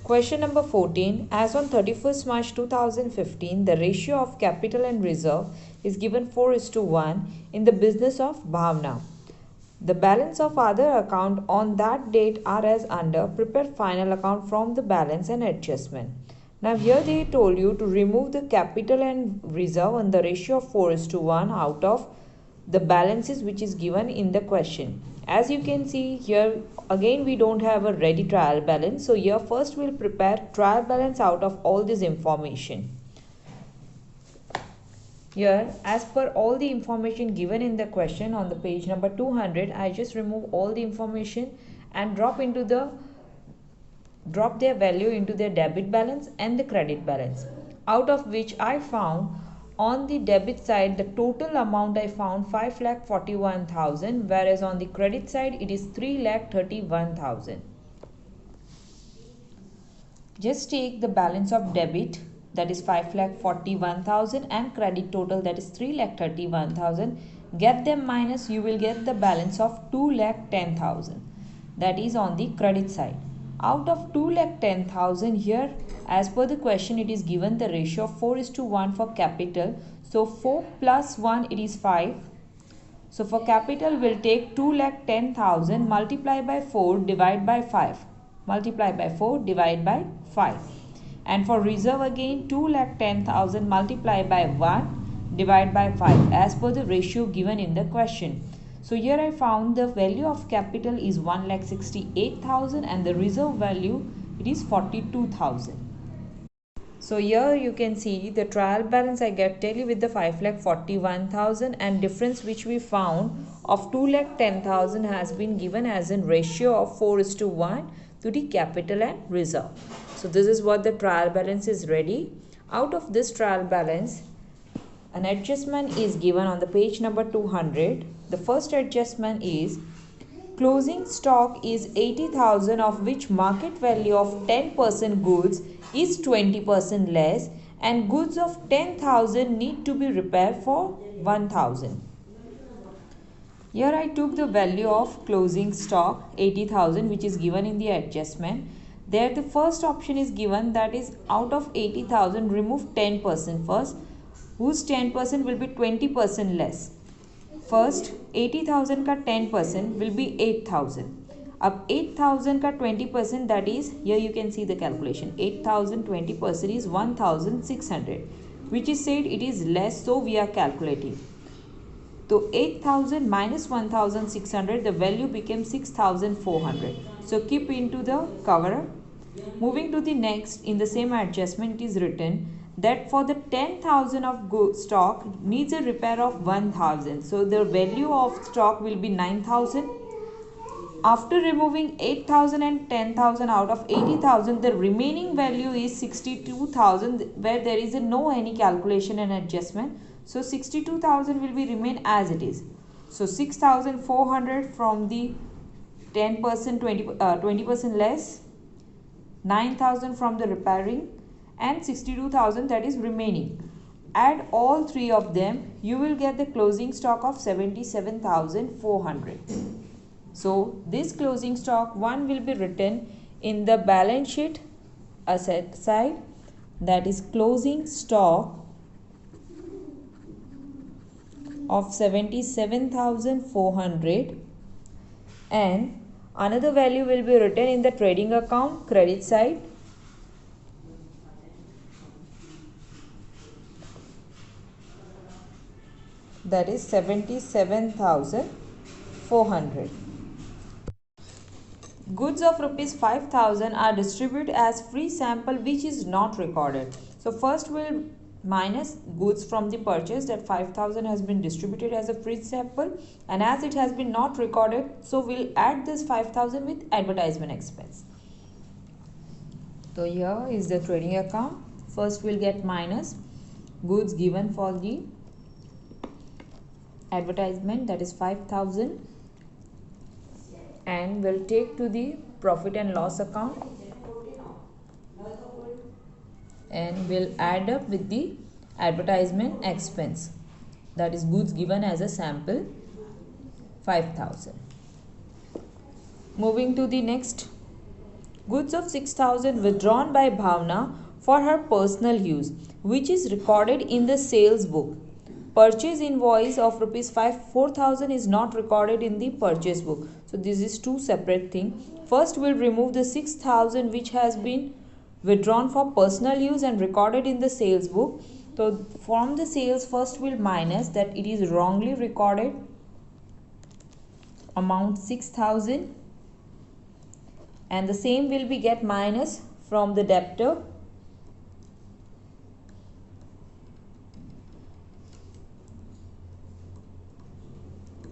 Question number 14. As on 31st March 2015, the ratio of capital and reserve is given 4:1 in the business of Bhavna. The balance of other account on that date are as under. Prepare final account from the balance and adjustment. Now here they told you to remove the capital and reserve on the ratio of 4:1 out of the balances which is given in the question. As you can see here, again we don't have a ready trial balance. So here first we'll prepare trial balance out of all this information. Here, as per all the information given in the question on the page number 200, I just remove all the information and drop their value into their debit balance and the credit balance. Out of which I found on the debit side the total amount I found 5,41,000, whereas on the credit side it is 3,31,000. Just take the balance of debit, that is 5,41,000, and credit total, that is 3,31,000. Get them minus, you will get the balance of 2,10,000, that is on the credit side. Out of 2,10,000, here as per the question it is given the ratio of 4:1 for capital. So 4 plus 1 it is 5. So for capital we'll take 2,10,000 multiply by 4 divide by 5. Multiply by 4 divide by 5. And for reserve again 2,10,000 multiply by 1 divide by 5 as per the ratio given in the question. So here I found the value of capital is 1,68,000 and the reserve value it is 42,000. So here you can see the trial balance I get tally with the 5,41,000 and difference which we found of 2,10,000 has been given as in ratio of 4:1 to the capital and reserve. So this is what the trial balance is ready. Out of this trial balance, an adjustment is given on the page number 200. The first adjustment is closing stock is 80,000, of which market value of 10% goods is 20% less, and goods of 10,000 need to be repaired for 1,000. Here I took the value of closing stock 80,000 which is given in the adjustment. There the first option is given, that is out of 80,000 remove 10% first, whose 10% will be 20% less. First 80,000 का 10% will be 8,000. अब 8,000 का 20%, that is, here you can see the calculation, 8,000 20% is 1,600, which is said it is less, so we are calculating. So 8,000 minus 1,600, the value became 6,400. So keep into the cover up. Moving to the next, in the same adjustment it is written that for the 10,000 of stock needs a repair of 1,000. So the value of stock will be 9,000. After removing 8,000 and 10,000 out of 80,000, the remaining value is 62,000, where there is no any calculation and adjustment. So 62,000 will be remain as it is. So 6,400 from the 10% 20% less, 9,000 from the repairing, and 62,000 that is remaining. Add all three of them, you will get the closing stock of 77,400. So this closing stock one will be written in the balance sheet asset side, that is closing stock of 77,400, and another value will be written in the trading account credit side, that is 77,400. Goods of rupees 5,000 are distributed as free sample which is not recorded. So first we'll minus goods from the purchase, that 5,000 has been distributed as a free sample, and as it has been not recorded, so we'll add this 5,000 with advertisement expense. So here is the trading account. First we'll get minus goods given for the advertisement, that is 5,000, and we'll take to the profit and loss account and we'll add up with the advertisement expense, that is goods given as a sample 5,000. Moving to the next Goods of 6,000 withdrawn by Bhavna for her personal use, which is recorded in the sales book. Purchase invoice of rupees 4,000 is not recorded in the purchase book. So this is two separate things. First we'll remove the 6,000 which has been withdrawn for personal use and recorded in the sales book. So from the sales, first we'll minus that it is wrongly recorded amount 6,000, and the same will be get minus from the debtor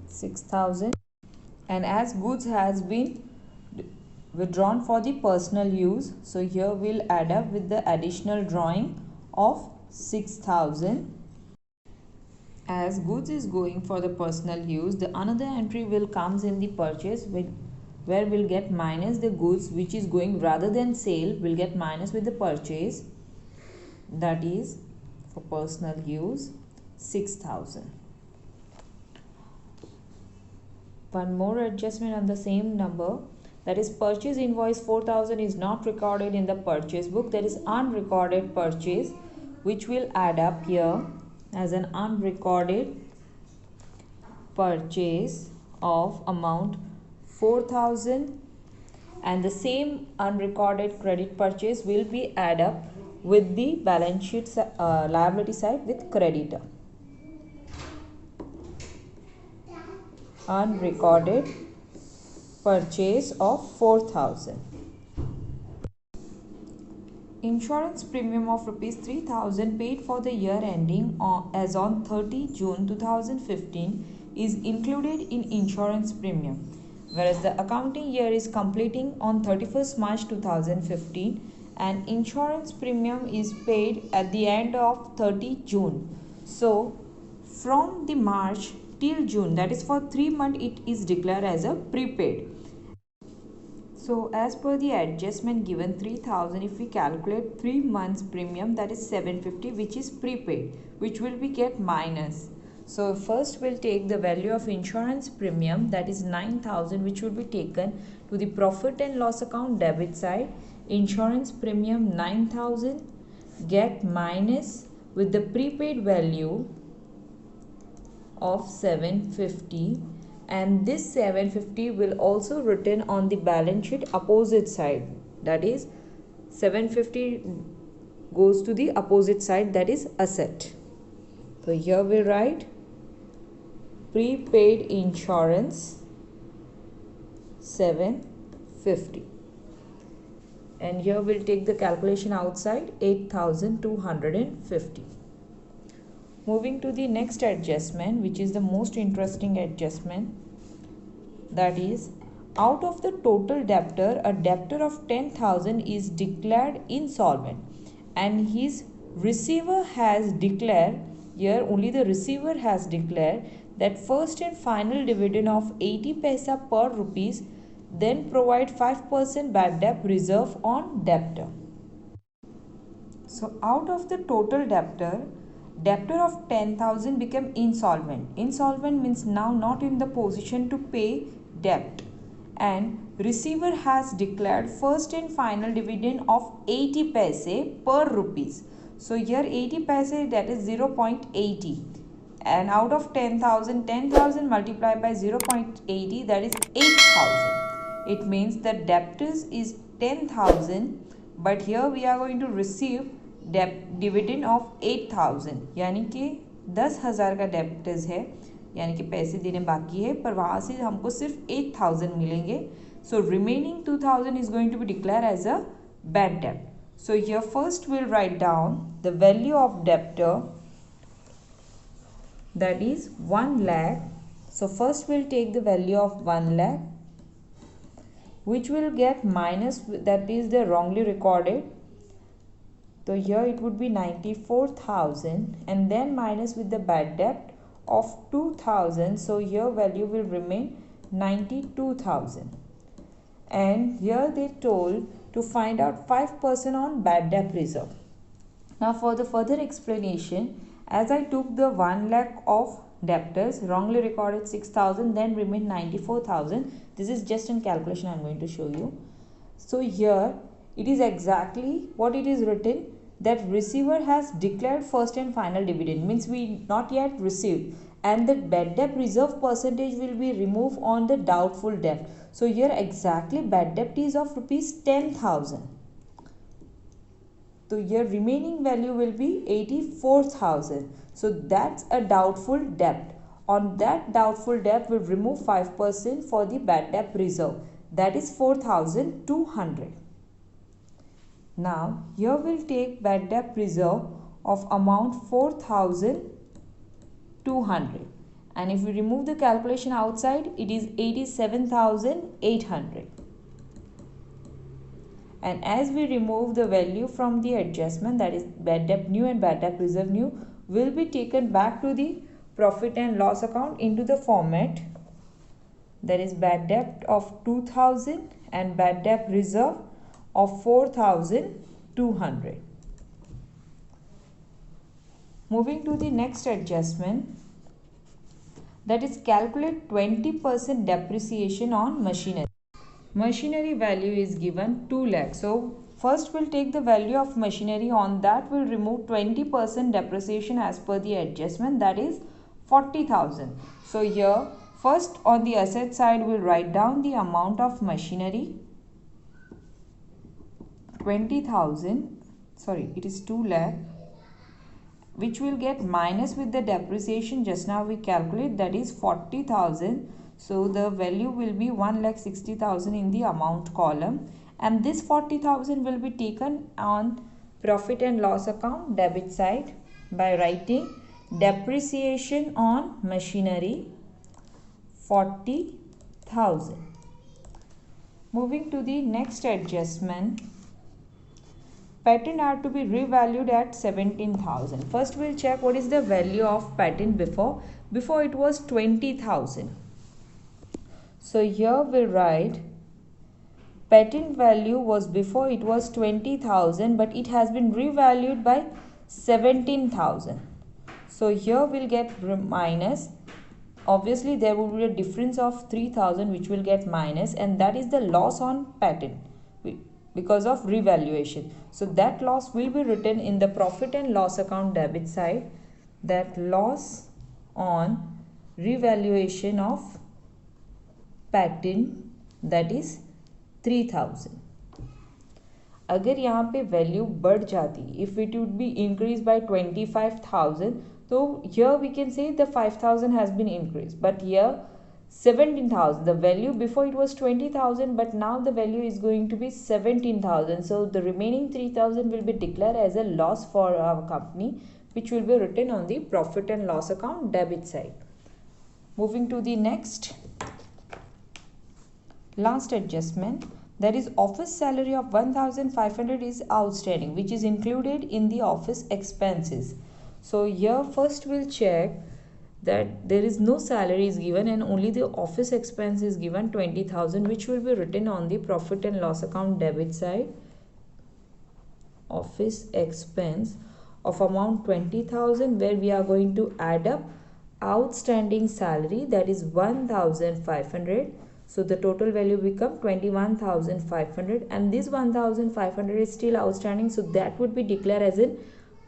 $6,000, and as goods has been withdrawn for the personal use, so here we'll add up with the additional drawing of 6,000. As goods is going for the personal use, the another entry will comes in the purchase where we'll get minus the goods which is going rather than sale, will get minus with the purchase, that is for personal use 6,000. One more adjustment on the same number, that is purchase invoice 4,000 is not recorded in the purchase book, that is unrecorded purchase, which will add up here as an unrecorded purchase of amount 4,000, and the same unrecorded credit purchase will be add up with the balance sheet liability side with creditor. Unrecorded purchase of 4,000. Insurance premium of rupees 3,000 paid for the year ending as on 30 June 2015 is included in insurance premium, whereas the accounting year is completing on 31st March 2015 and insurance premium is paid at the end of 30 June. So from the March till June, that is for 3 months, it is declared as a prepaid. So as per the adjustment given 3,000, if we calculate 3 months premium, that is 750, which is prepaid, which will be get minus. So first we'll take the value of insurance premium, that is 9,000, which will be taken to the profit and loss account debit side. Insurance premium 9,000 get minus with the prepaid value of 750, and this 750 will also written on the balance sheet opposite side, that is 750 goes to the opposite side, that is asset. So here we write prepaid insurance 750, and here we'll take the calculation outside 8,250. Moving to the next adjustment, which is the most interesting adjustment, that is out of the total debtor, a debtor of 10,000 is declared insolvent and his receiver has declared, here only the receiver has declared, that first and final dividend of 80 paisa per rupees, then provide 5% bad debt reserve on debtor. So out of the total debtor of 10,000 became insolvent. Insolvent means now not in the position to pay debt, and receiver has declared first and final dividend of 80 paise per rupees. So here 80 paise, that is 0.80, and out of 10,000, 10,000 multiplied by 0.80, that is 8,000. It means the debtors is 10,000, but here we are going to receive dividend of 8,000, यानी कि 10,000 का debtors है, यानी कि पैसे देने बाकी है, पर वहाँ से हमको सिर्फ 8,000 मिलेंगे. So remaining 2,000 is going to be declare as a bad डेप्ट. So here first will write down the value of debtor, that is 1 lakh. So first we'll take the value of 1 lakh, which will get minus, that is the wrongly recorded. So here it would be 94,000 and then minus with the bad debt of 2,000. So here value will remain 92,000. And here they told to find out 5% on bad debt reserve. Now for the further explanation, as I took the 1 lakh of debtors, wrongly recorded 6,000, then remain 94,000. This is just in calculation I am going to show you. So here it is exactly what it is written, that receiver has declared first and final dividend, means we not yet received, and the bad debt reserve percentage will be removed on the doubtful debt. So here exactly bad debt is of rupees 10,000. So your remaining value will be 84,000. So that's a doubtful debt. On that doubtful debt, we'll remove 5% for the bad debt reserve. That is 4,200. Now, here we'll take bad debt reserve of amount 4,200. And if we remove the calculation outside, it is 87,800. And as we remove the value from the adjustment, that is bad debt new and bad debt reserve new, will be taken back to the profit and loss account into the format, that is bad debt of 2,000 and bad debt reserve of 4,200. Moving to the next adjustment, that is calculate 20% depreciation on machinery. Machinery value is given 2 lakh. So first we'll take the value of machinery, on that we'll remove 20% depreciation as per the adjustment, that is 40,000. So here first on the asset side we'll write down the amount of machinery 20,000, sorry it is 2 lakh, which will get minus with the depreciation just now we calculate, that is 40,000. So the value will be 1,60,000 in the amount column, and this 40,000 will be taken on profit and loss account debit side by writing depreciation on machinery 40,000. Moving to the next adjustment, patent are to be revalued at 17,000. First we'll check what is the value of patent before. Before it was 20,000. So here we write patent value was before it was 20,000, but it has been revalued by 17,000. So here we'll get minus. Obviously there will be a difference of 3,000 which will get minus, and that is the loss on patent because of revaluation. So that loss will be written in the profit and loss account debit side, that loss on revaluation of patent, that is 3,000. अगर यहाँ पे value बढ़ जाती, if it would be increased by 25,000, so here we can say the 5,000 has been increased, but here 17,000, the value before it was 20,000, but now the value is going to be 17,000. So the remaining 3,000 will be declared as a loss for our company, which will be written on the profit and loss account debit side. Moving to the next, last adjustment, that is office salary of 1,500 is outstanding, which is included in the office expenses. So here first we'll check that there is no salary is given and only the office expense is given 20,000, which will be written on the profit and loss account debit side. Office expense of amount 20,000, where we are going to add up outstanding salary, that is 1,500. So the total value become 21,500, and this 1,500 is still outstanding, so that would be declared as a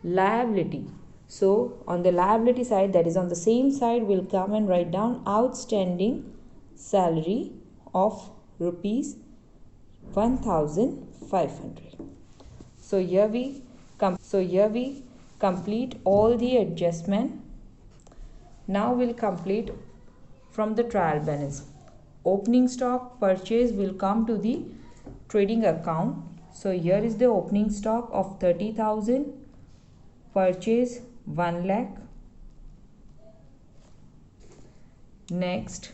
liability. So on the liability side, that is on the same side, we'll come and write down outstanding salary of rupees 1,500. So here we complete all the adjustment. Now we'll complete from the trial balance. Opening stock purchase will come to the trading account. So here is the opening stock of 30,000, purchase 1 lakh. Next,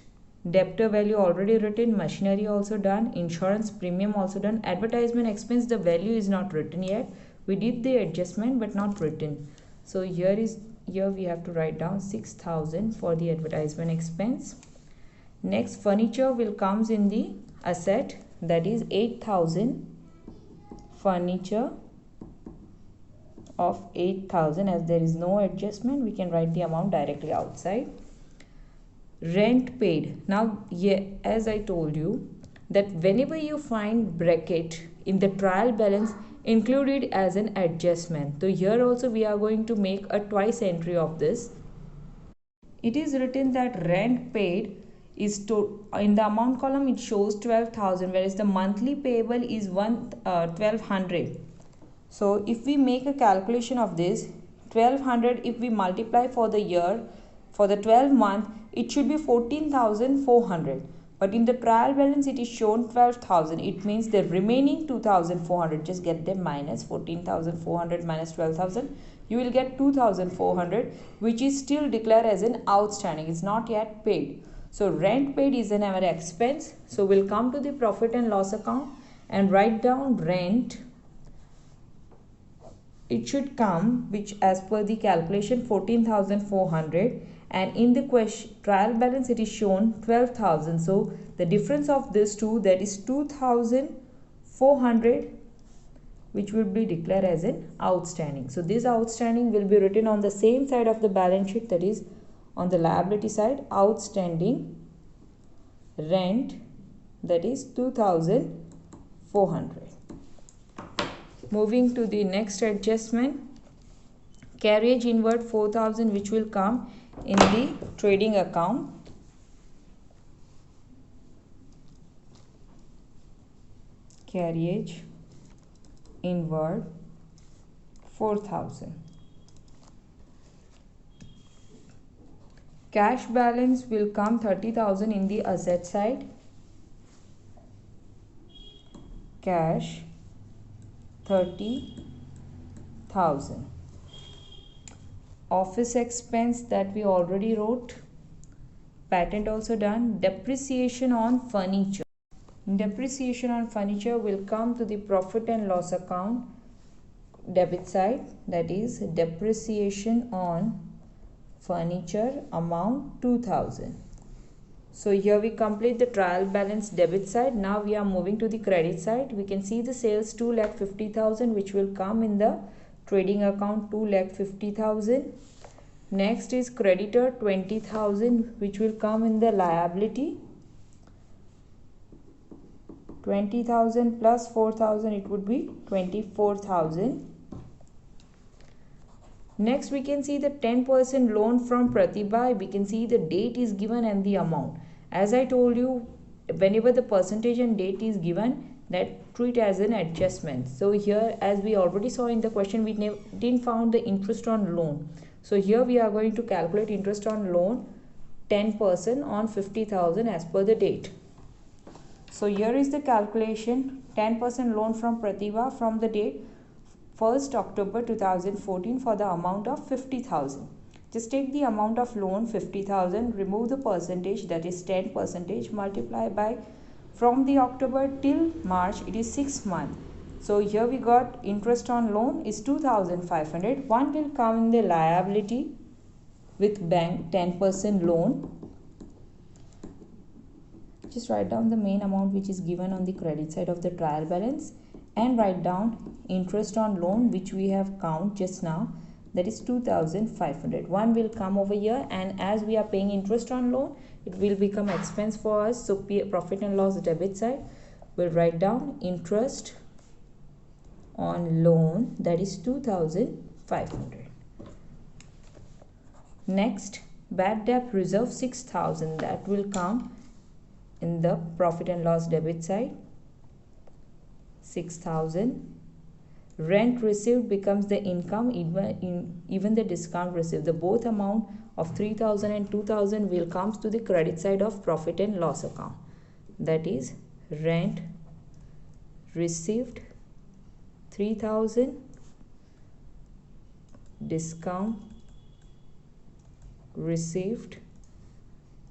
debtor value already written, machinery also done, insurance premium also done, advertisement expense, the value is not written yet. We did the adjustment but not written. So here we have to write down 6,000 for the advertisement expense. Next, furniture will comes in the asset, that is 8,000. Furniture of 8,000, as there is no adjustment, we can write the amount directly outside. Rent paid. Now, yeah, as I told you, that whenever you find bracket in the trial balance, include it as an adjustment. So here also we are going to make a twice entry of this. It is written that rent paid is in the amount column it shows 12,000, whereas the monthly payable is 1200. So if we make a calculation of this 1200, if we multiply for the year, for the 12 month, it should be 14,400. But in the trial balance it is shown 12,000. It means the remaining 2,400, just get them minus 14,400 minus 12,000. You will get 2,400, which is still declared as an outstanding. It's not yet paid. So rent paid is an our expense. So we'll come to the profit and loss account and write down rent. It should come, which as per the calculation 14,400, and in the trial balance it is shown 12,000. So the difference of these two, that is 2,400, which will be declared as an outstanding. So this outstanding will be written on the same side of the balance sheet, that is on the liability side, outstanding rent, that is 2,400. Moving to the next adjustment, carriage inward 4,000, which will come in the trading account. Carriage inward 4,000. Cash balance will come 30,000 in the asset side. Cash 30,000. Office expense that we already wrote. Patent also done. Depreciation on furniture. Depreciation on furniture will come to the profit and loss account debit side, that is depreciation on furniture amount 2,000. So here we complete the trial balance debit side. Now we are moving to the credit side. We can see the sales 2,50,000, which will come in the trading account 2,50,000. Next is creditor 20,000, which will come in the liability. 20,000 plus 4,000, it would be 24,000. Next we can see the 10% loan from Pratibha. We can see the date is given and the amount. As I told you, whenever the percentage and date is given, that treat as an adjustment. So here, as we already saw in the question, we didn't found the interest on loan. So here we are going to calculate interest on loan 10% on 50,000 as per the date. So here is the calculation. 10% loan from Pratibha from the date 1st October 2014 for the amount of 50,000. Just take the amount of loan 50,000, remove the percentage, that is 10%, multiply by from the October till March, it is 6 months. So here we got interest on loan is 2,500. One will come in the liability with bank 10% loan. Just write down the main amount which is given on the credit side of the trial balance and write down interest on loan which we have count just now, that is 2,500. One will come over here, and as we are paying interest on loan, it will become expense for us. So profit and loss debit side will write down interest on loan, that is 2,500. Next, bad debt reserve 6,000, that will come in the profit and loss debit side, 6,000. Rent received becomes the income, even the discount received. The both amount of 3,000 and 2,000 will comes to the credit side of profit and loss account, that is rent received 3,000, discount received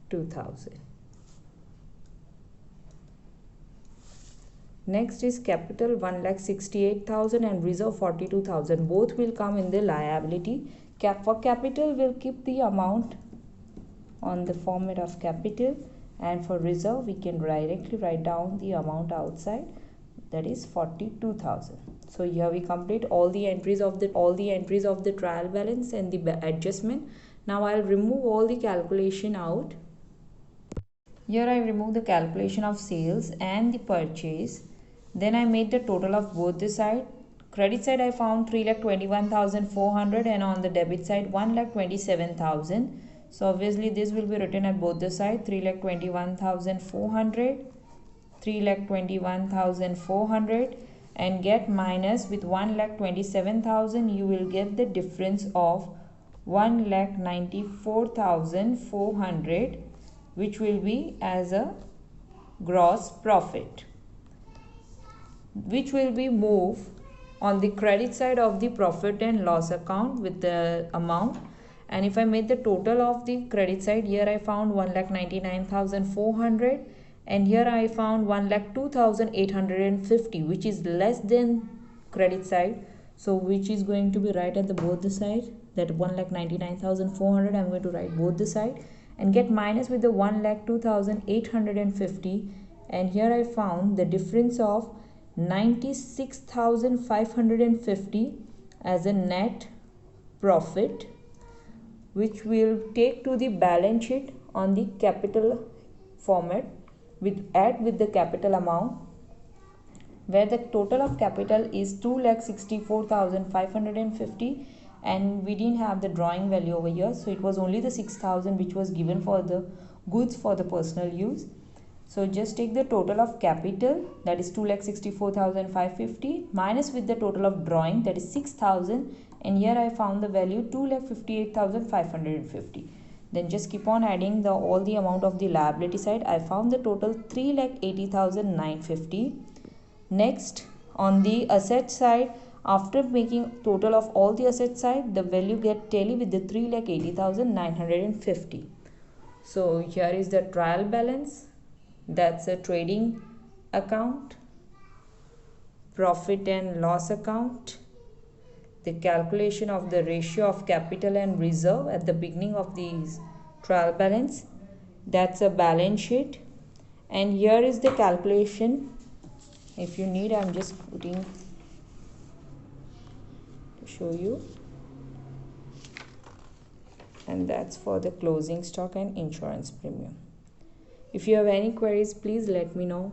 2,000. Next is capital 1,68,000 and reserve 42,000. Both will come in the liability. For capital, we'll keep the amount on the format of capital, and for reserve, we can directly write down the amount outside, that is 42,000. So here we complete all the entries of the trial balance and the adjustment. Now I'll remove all the calculation out. Here I remove the calculation of sales and the purchase. Then I made the total of both the side. Credit side I found 3,21,400 and on the debit side 1,27,000. So obviously this will be written at both the side, 3,21,400, 3,21,400 and get minus with 1,27,000, you will get the difference of 1,94,400, which will be as a gross profit, which will be moved on the credit side of the profit and loss account with the amount. And if I made the total of the credit side, here I found 1,99,400 and here I found 1,02,850, which is less than credit side. So which is going to be right at the both the side, that 1,99,400 I'm going to write both the side and get minus with the 1,02,850, and here I found the difference of 96,550 as a net profit, which will take to the balance sheet on the capital format with add with the capital amount, where the total of capital is 2,64,550 and we didn't have the drawing value over here, so it was only the 6,000 which was given for the goods for the personal use. So just take the total of capital, that is 2,64,550 minus with the total of drawing, that is 6,000, and here I found the value 2,58,550. Then just keep on adding all the amount of the liability side. I found the total 3,80,950. Next, on the asset side, after making total of all the asset side, the value get tally with the 3,80,950. So here is the trial balance, that's a trading account, profit and loss account, the calculation of the ratio of capital and reserve at the beginning of the trial balance, that's a balance sheet, and here is the calculation. If you need, I'm just putting to show you, and that's for the closing stock and insurance premium. If you have any queries, please let me know.